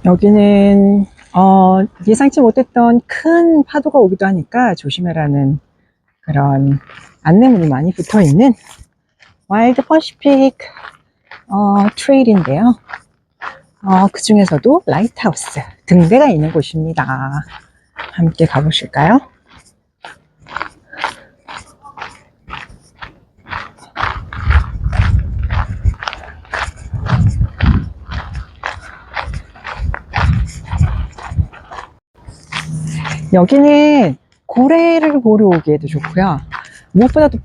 여기는 예상치 못했던 큰 파도가 오기도 하니까 조심해라는 그런 안내문이 많이 붙어 있는 와일드 퍼시픽 트레일인데요. 그 중에서도 라이트하우스 등대가 있는 곳입니다. 함께 가보실까요? 여기는 고래를 보러 오기에도 좋고요. 무엇보다도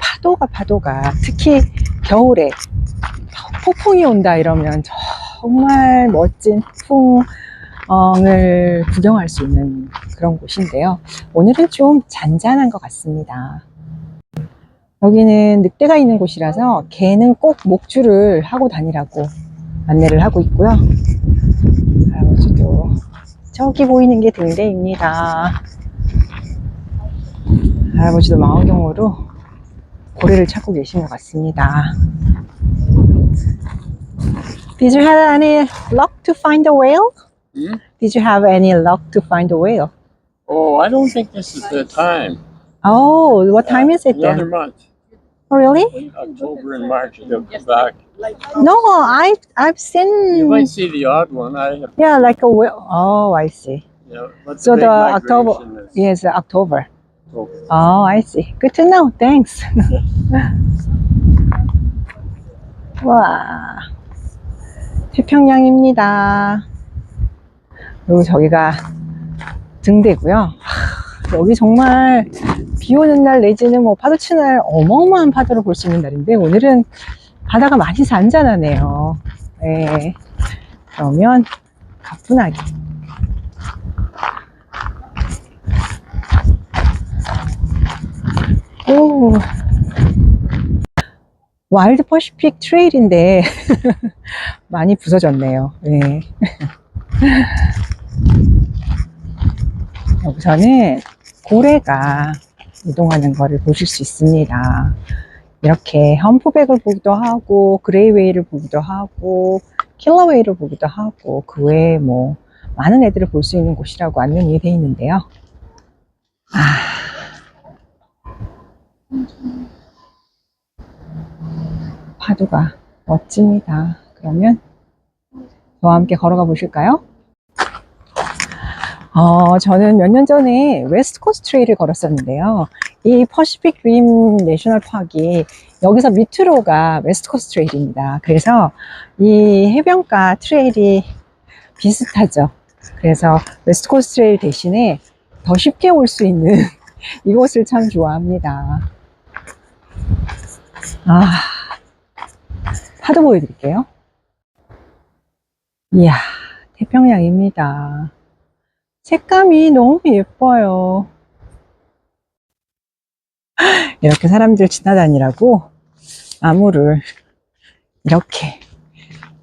파도가 특히 겨울에 폭풍이 온다 이러면 정말 멋진 풍을 구경할 수 있는 그런 곳인데요. 오늘은 좀 잔잔한 것 같습니다. 여기는 늑대가 있는 곳이라서 개는 꼭 목줄을 하고 다니라고 안내를 하고 있고요. 할아버지도 저기 보이는 게 등대입니다. 할아버지도 망원경으로 고래를 찾고 계신 것 같습니다. Did you have any luck to find a whale? Hmm? Did you have any luck to find a whale? Oh, I don't think this is the time. Oh, what time is it Another then? month. Oh, really? October and March, they'll come back. No, I've seen. You might see the odd one. I have, Yeah, like a whale. Oh, I see. but So big the October. migration is Yes, October. October. Oh, I see. Good to know. Thanks. 와, 태평양입니다. 그리고 저기가 등대고요. 여기 정말 비 오는 날 내지는 뭐 파도 치는 날 어마어마한 파도를 볼 수 있는 날인데 오늘은 바다가 많이 잔잔하네요. 네. 그러면 가뿐하게 오, 와일드 퍼시픽 트레일인데 많이 부서졌네요. 네. 여기서는 고래가 이동하는 거를 보실 수 있습니다. 이렇게 험프백을 보기도 하고 그레이 웨이를 보기도 하고 킬러 웨이를 보기도 하고 그 외에 뭐 많은 애들을 볼 수 있는 곳이라고 안내문이 되어 있는데요. 파도가 멋집니다. 그러면 저와 함께 걸어가 보실까요? 저는 몇 년 전에 웨스트 코스트 트레일을 걸었었는데요. 이 퍼시픽 림 내셔널 파크이 여기서 밑으로가 웨스트 코스트 트레일입니다. 그래서 이 해변가 트레일이 비슷하죠. 그래서 웨스트 코스트 트레일 대신에 더 쉽게 올 수 있는 이곳을 참 좋아합니다. 파도 보여드릴게요. 이야, 태평양입니다. 색감이 너무 예뻐요. 이렇게 사람들 지나다니라고 나무를 이렇게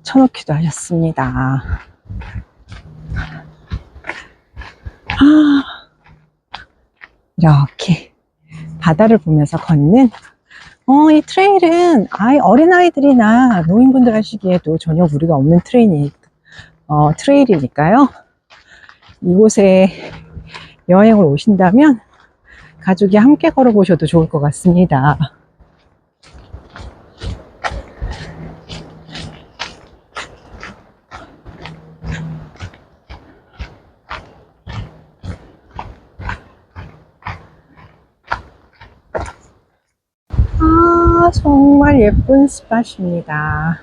쳐놓기도 하셨습니다. 이렇게 바다를 보면서 걷는 이 트레일은 어린아이들이나 노인분들 하시기에도 전혀 무리가 없는 트레일이니까요. 이곳에 여행을 오신다면 가족이 함께 걸어보셔도 좋을 것 같습니다. 정말 예쁜 스팟입니다.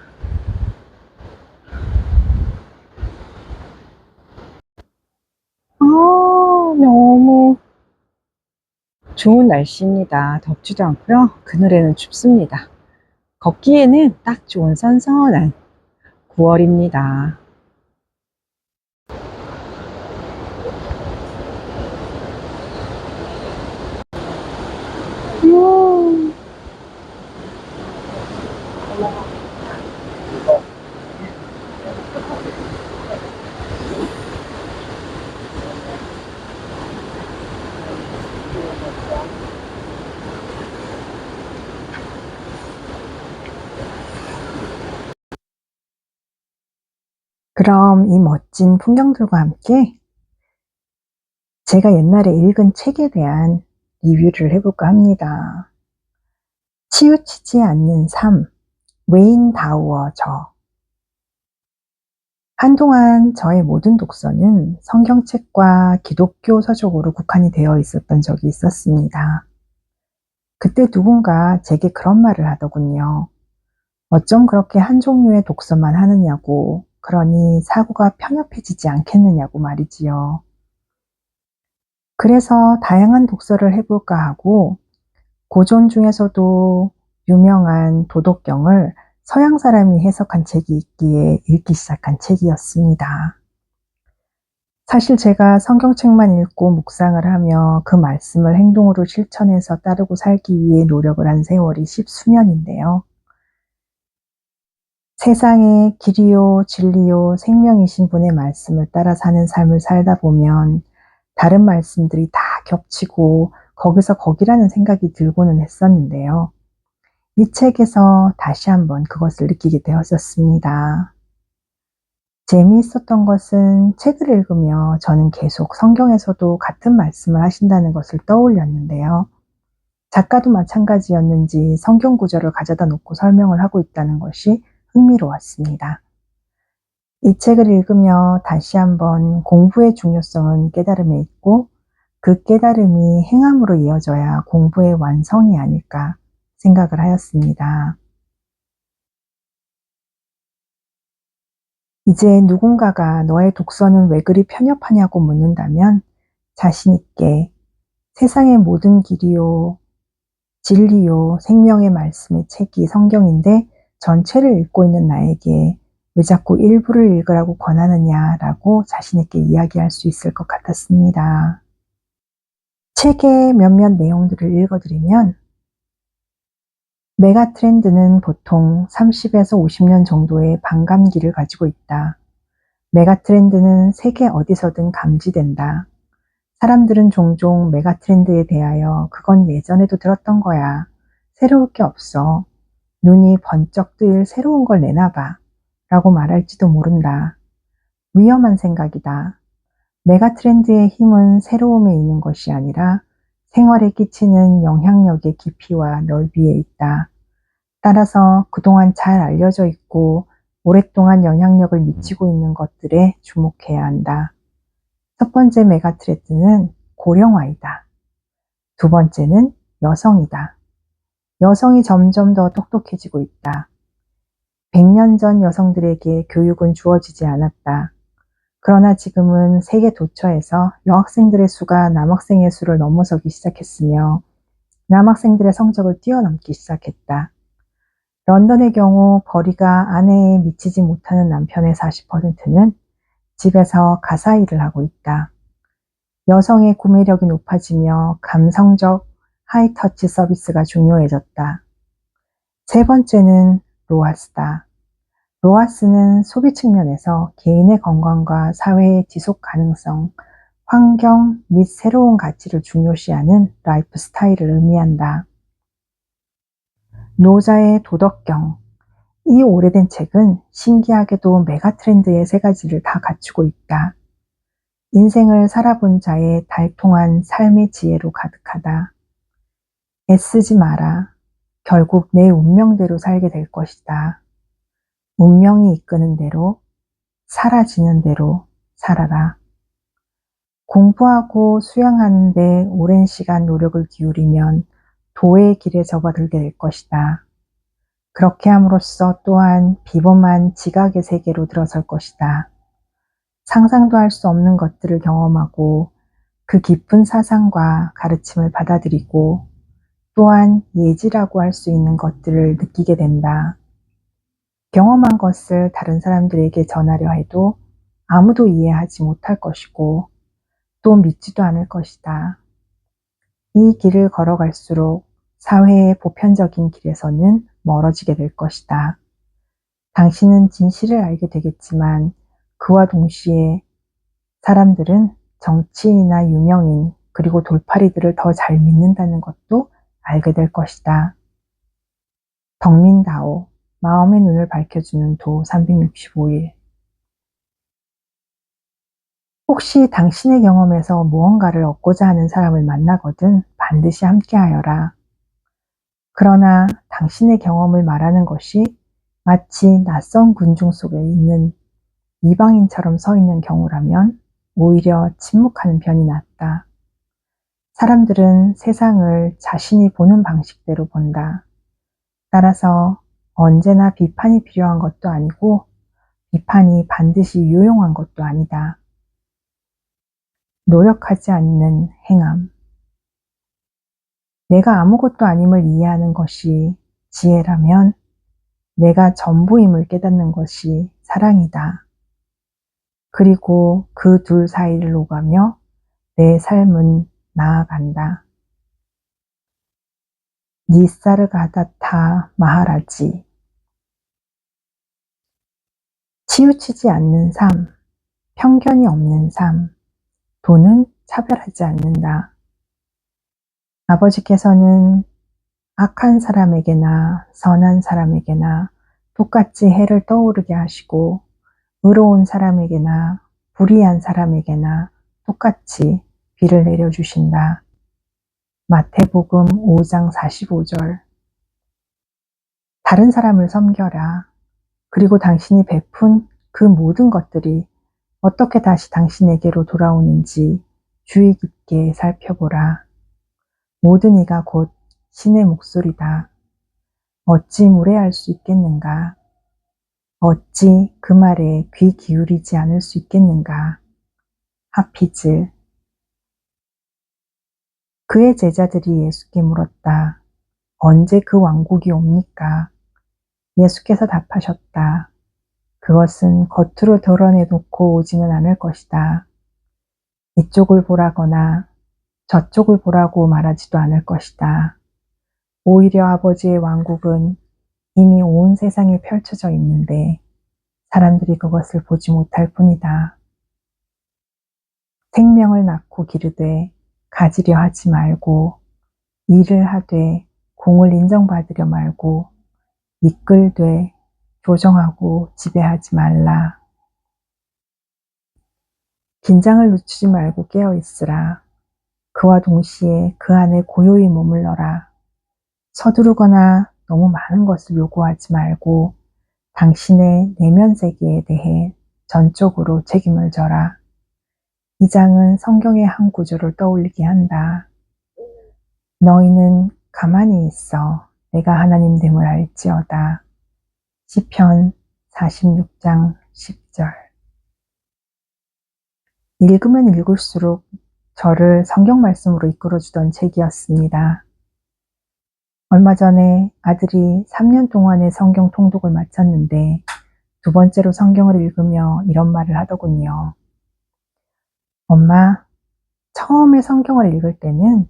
너무 좋은 날씨입니다. 덥지도 않고요. 그늘에는 춥습니다. 걷기에는 딱 좋은 선선한 9월입니다. 그럼 이 멋진 풍경들과 함께 제가 옛날에 읽은 책에 대한 리뷰를 해볼까 합니다. 치우치지 않는 삶, 웨인 다우어 저. 한동안 저의 모든 독서는 성경책과 기독교 서적으로 국한이 되어 있었던 적이 있었습니다. 그때 누군가 제게 그런 말을 하더군요. 어쩜 그렇게 한 종류의 독서만 하느냐고, 그러니 사고가 편협해지지 않겠느냐고 말이지요. 그래서 다양한 독서를 해볼까 하고 고전 중에서도 유명한 도덕경을 서양 사람이 해석한 책이 있기에 읽기 시작한 책이었습니다. 사실 제가 성경책만 읽고 묵상을 하며 그 말씀을 행동으로 실천해서 따르고 살기 위해 노력을 한 세월이 10수년인데요. 세상에 길이요 진리요 생명이신 분의 말씀을 따라 사는 삶을 살다 보면 다른 말씀들이 다 겹치고 거기서 거기라는 생각이 들고는 했었는데요. 이 책에서 다시 한번 그것을 느끼게 되었었습니다. 재미있었던 것은 책을 읽으며 저는 계속 성경에서도 같은 말씀을 하신다는 것을 떠올렸는데요. 작가도 마찬가지였는지 성경 구절을 가져다 놓고 설명을 하고 있다는 것이 흥미로웠습니다. 이 책을 읽으며 다시 한번 공부의 중요성은 깨달음에 있고 그 깨달음이 행함으로 이어져야 공부의 완성이 아닐까 생각을 하였습니다. 이제 누군가가 너의 독서는 왜 그리 편협하냐고 묻는다면 자신 있게 세상의 모든 길이요, 진리요, 생명의 말씀의 책이 성경인데 전체를 읽고 있는 나에게 왜 자꾸 일부를 읽으라고 권하느냐라고 자신 있게 이야기할 수 있을 것 같았습니다. 책의 몇몇 내용들을 읽어드리면 메가 트렌드는 보통 30에서 50년 정도의 반감기를 가지고 있다. 메가 트렌드는 세계 어디서든 감지된다. 사람들은 종종 메가 트렌드에 대하여 그건 예전에도 들었던 거야. 새로울 게 없어. 눈이 번쩍 뜨일 새로운 걸 내놔봐. 라고 말할지도 모른다. 위험한 생각이다. 메가 트렌드의 힘은 새로움에 있는 것이 아니라 생활에 끼치는 영향력의 깊이와 넓이에 있다. 따라서 그동안 잘 알려져 있고 오랫동안 영향력을 미치고 있는 것들에 주목해야 한다. 첫 번째 메가 트렌드는 고령화이다. 두 번째는 여성이다. 여성이 점점 더 똑똑해지고 있다. 100년 전 여성들에게 교육은 주어지지 않았다. 그러나 지금은 세계 도처에서 여학생들의 수가 남학생의 수를 넘어서기 시작했으며 남학생들의 성적을 뛰어넘기 시작했다. 런던의 경우 벌이가 아내에 미치지 못하는 남편의 40%는 집에서 가사 일을 하고 있다. 여성의 구매력이 높아지며 감성적 하이터치 서비스가 중요해졌다. 세 번째는 로아스다. 로아스는 소비 측면에서 개인의 건강과 사회의 지속 가능성, 환경 및 새로운 가치를 중요시하는 라이프 스타일을 의미한다. 노자의 도덕경. 이 오래된 책은 신기하게도 메가 트렌드의 세 가지를 다 갖추고 있다. 인생을 살아본 자의 달통한 삶의 지혜로 가득하다. 애쓰지 마라. 결국 내 운명대로 살게 될 것이다. 운명이 이끄는 대로, 사라지는 대로 살아라. 공부하고 수양하는 데 오랜 시간 노력을 기울이면 도의 길에 접어들게 될 것이다. 그렇게 함으로써 또한 비범한 지각의 세계로 들어설 것이다. 상상도 할 수 없는 것들을 경험하고 그 깊은 사상과 가르침을 받아들이고 또한 예지라고 할 수 있는 것들을 느끼게 된다. 경험한 것을 다른 사람들에게 전하려 해도 아무도 이해하지 못할 것이고 또 믿지도 않을 것이다. 이 길을 걸어갈수록 사회의 보편적인 길에서는 멀어지게 될 것이다. 당신은 진실을 알게 되겠지만 그와 동시에 사람들은 정치인이나 유명인 그리고 돌팔이들을 더 잘 믿는다는 것도 알게 될 것이다. 덕민다오, 마음의 눈을 밝혀주는 도 365일. 혹시 당신의 경험에서 무언가를 얻고자 하는 사람을 만나거든 반드시 함께하여라. 그러나 당신의 경험을 말하는 것이 마치 낯선 군중 속에 있는 이방인처럼 서 있는 경우라면 오히려 침묵하는 편이 낫다. 사람들은 세상을 자신이 보는 방식대로 본다. 따라서 언제나 비판이 필요한 것도 아니고 비판이 반드시 유용한 것도 아니다. 노력하지 않는 행함. 내가 아무것도 아님을 이해하는 것이 지혜라면 내가 전부임을 깨닫는 것이 사랑이다. 그리고 그 둘 사이를 오가며 내 삶은 나아간다. 니사르가다타 마하라지. 치우치지 않는 삶, 편견이 없는 삶, 돈은 차별하지 않는다. 아버지께서는 악한 사람에게나 선한 사람에게나 똑같이 해를 떠오르게 하시고 의로운 사람에게나 불의한 사람에게나 똑같이 비를 내려주신다. 마태복음 5장 45절. 다른 사람을 섬겨라. 그리고 당신이 베푼 그 모든 것들이 어떻게 다시 당신에게로 돌아오는지 주의 깊게 살펴보라. 모든 이가 곧 신의 목소리다. 어찌 무례할 수 있겠는가? 어찌 그 말에 귀 기울이지 않을 수 있겠는가? 하피즈. 그의 제자들이 예수께 물었다. 언제 그 왕국이 옵니까? 예수께서 답하셨다. 그것은 겉으로 드러내놓고 오지는 않을 것이다. 이쪽을 보라거나 저쪽을 보라고 말하지도 않을 것이다. 오히려 아버지의 왕국은 이미 온 세상에 펼쳐져 있는데 사람들이 그것을 보지 못할 뿐이다. 생명을 낳고 기르되 가지려 하지 말고 일을 하되 공을 인정받으려 말고 이끌되 조정하고 지배하지 말라. 긴장을 늦추지 말고 깨어 있으라. 그와 동시에 그 안에 고요히 머물러라. 서두르거나 너무 많은 것을 요구하지 말고 당신의 내면 세계에 대해 전적으로 책임을 져라. 이 장은 성경의 한 구절을 떠올리게 한다. 너희는 가만히 있어 내가 하나님됨을 알지어다. 시편 46장 10절. 읽으면 읽을수록 저를 성경 말씀으로 이끌어주던 책이었습니다. 얼마 전에 아들이 3년 동안의 성경 통독을 마쳤는데 두 번째로 성경을 읽으며 이런 말을 하더군요. 엄마, 처음에 성경을 읽을 때는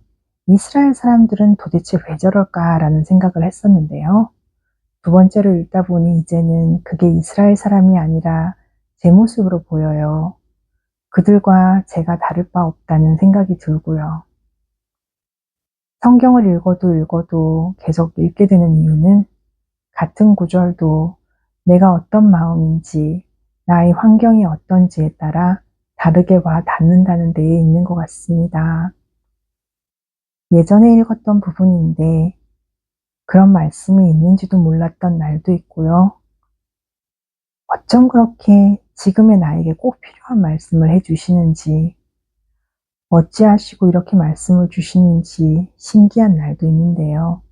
이스라엘 사람들은 도대체 왜 저럴까라는 생각을 했었는데요. 두 번째로 읽다 보니 이제는 그게 이스라엘 사람이 아니라 제 모습으로 보여요. 그들과 제가 다를 바 없다는 생각이 들고요. 성경을 읽어도 계속 읽게 되는 이유는 같은 구절도 내가 어떤 마음인지 나의 환경이 어떤지에 따라 다르게 와 닿는다는 데에 있는 것 같습니다. 예전에 읽었던 부분인데 그런 말씀이 있는지도 몰랐던 날도 있고요. 어쩜 그렇게 지금의 나에게 꼭 필요한 말씀을 해주시는지, 어찌하시고 이렇게 말씀을 주시는지 신기한 날도 있는데요.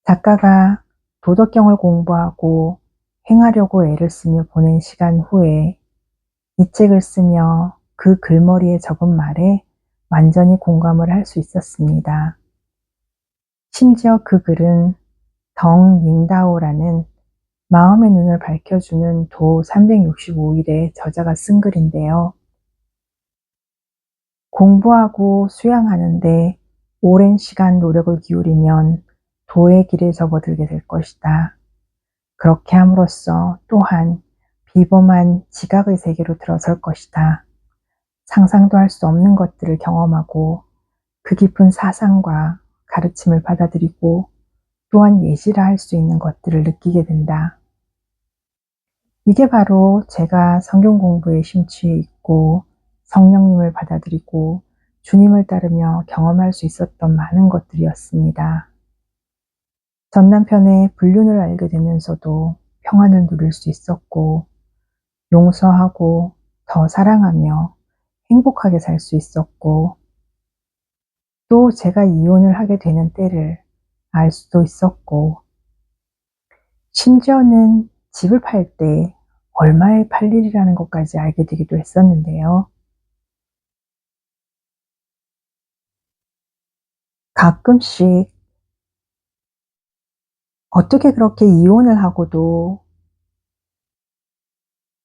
작가가 도덕경을 공부하고 행하려고 애를 쓰며 보낸 시간 후에 이 책을 쓰며 그 글머리에 적은 말에 완전히 공감을 할 수 있었습니다. 심지어 그 글은 덩 밍다오라는 마음의 눈을 밝혀주는 도 365일의 저자가 쓴 글인데요. 공부하고 수양하는데 오랜 시간 노력을 기울이면 도의 길에 접어들게 될 것이다. 그렇게 함으로써 또한 비범한 지각의 세계로 들어설 것이다. 상상도 할 수 없는 것들을 경험하고 그 깊은 사상과 가르침을 받아들이고 또한 예시라 할 수 있는 것들을 느끼게 된다. 이게 바로 제가 성경 공부에 심취해 있고 성령님을 받아들이고 주님을 따르며 경험할 수 있었던 많은 것들이었습니다. 전 남편의 불륜을 알게 되면서도 평안을 누릴 수 있었고, 용서하고 더 사랑하며 행복하게 살 수 있었고, 또 제가 이혼을 하게 되는 때를 알 수도 있었고, 심지어는 집을 팔 때 얼마에 팔 일이라는 것까지 알게 되기도 했었는데요. 가끔씩 어떻게 그렇게 이혼을 하고도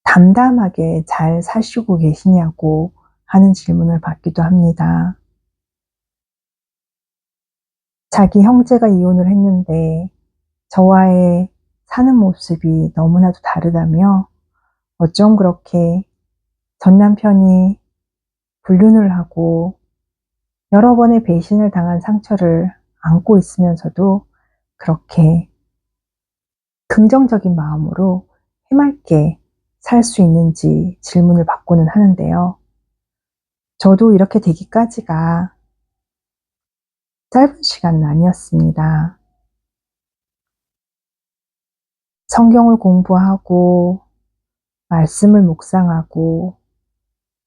담담하게 잘 사시고 계시냐고 하는 질문을 받기도 합니다. 자기 형제가 이혼을 했는데 저와의 사는 모습이 너무나도 다르다며 어쩜 그렇게 전 남편이 불륜을 하고 여러 번의 배신을 당한 상처를 안고 있으면서도 그렇게 긍정적인 마음으로 해맑게 살 수 있는지 질문을 받고는 하는데요. 저도 이렇게 되기까지가 짧은 시간은 아니었습니다. 성경을 공부하고 말씀을 묵상하고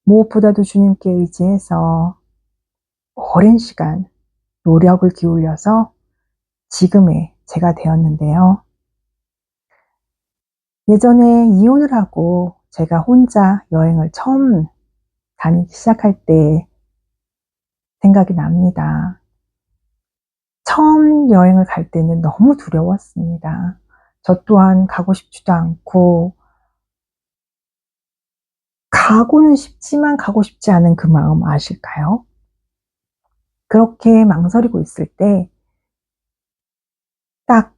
무엇보다도 주님께 의지해서 오랜 시간 노력을 기울여서 지금의 제가 되었는데요. 예전에 이혼을 하고 제가 혼자 여행을 처음 다니기 시작할 때 생각이 납니다. 처음 여행을 갈 때는 너무 두려웠습니다. 저 또한 가고 싶지도 않고, 가고는 싶지만 가고 싶지 않은 그 마음 아실까요? 그렇게 망설이고 있을 때 딱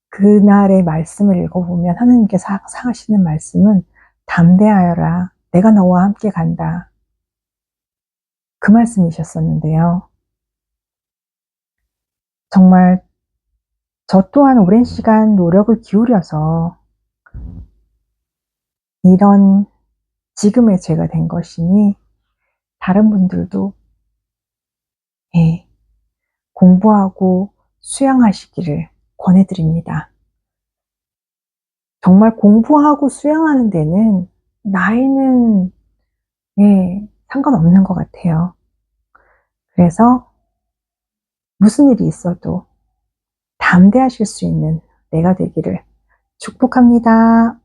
그날의 말씀을 읽어보면 하나님께서 항상 하시는 말씀은 담대하여라, 내가 너와 함께 간다. 그 말씀이셨었는데요. 정말 저 또한 오랜 시간 노력을 기울여서 이런 지금의 제가 된 것이니 다른 분들도 공부하고 수양하시기를 권해드립니다. 정말 공부하고 수양하는 데는 나이는 상관없는 것 같아요. 그래서 무슨 일이 있어도 담대하실 수 있는 내가 되기를 축복합니다.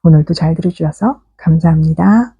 오늘도 잘 들어주셔서 감사합니다.